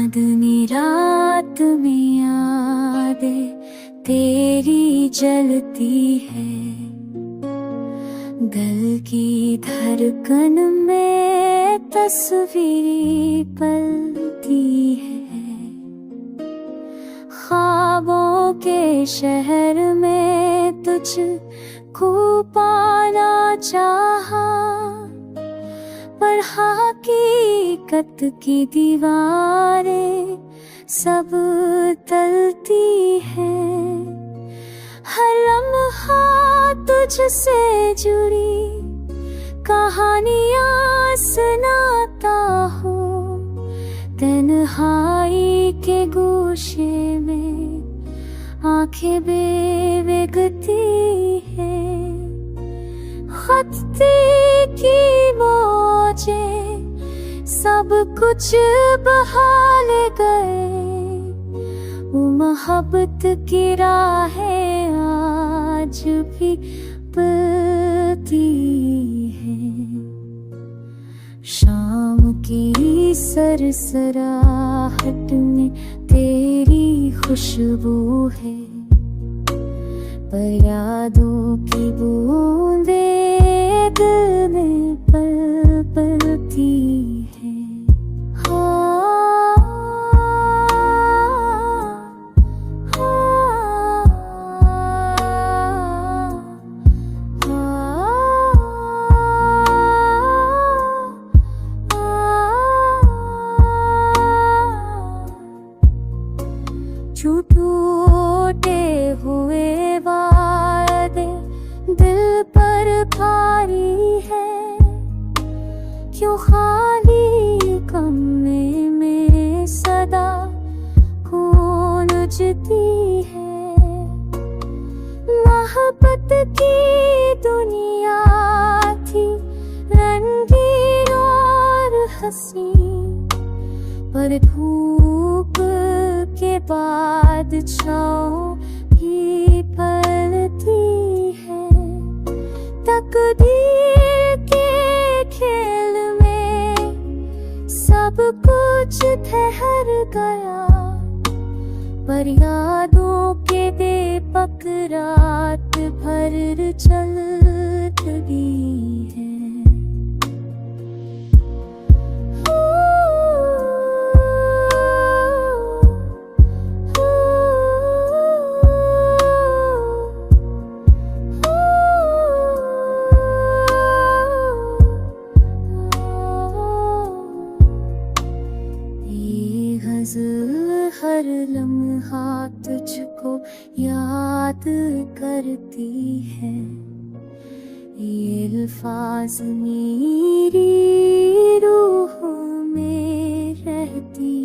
चांदनी रात में यादें तेरी जलती है, दिल की धड़कन में तस्वीर पलती है। ख्वाबों के शहर में तुझको पाना चाहा, पर हकीकत की दीवारें सब टलती हैं। हर लम्हा तुझसे जुड़ी कहानियाँ सुनाता हूँ, तन्हाई के गोशे में आंखें बेवगती हैं। खत्ते की मौजें सब कुछ बहा ले गए, वो मोहब्बत की राहें आज भी पलती हैं। शाम की सरसराहट में तेरी खुशबू है, पर यादों की बूंदें दिल में पल पलती है। टूटे हुए वादे दिल पर भारी है, क्यों खाली कमरे में सदा गूंजती है। मोहब्बत की दुनिया थी रंगीन और हंसी, पर धूप के बाद छाँव भी पलती है। तकदीर के खेल में सब कुछ ठहर गया, पर यादों के बेपक रात भर चलती है। हर लम्हा तुझको याद करती है, ये अल्फाज मेरी रूह में रहती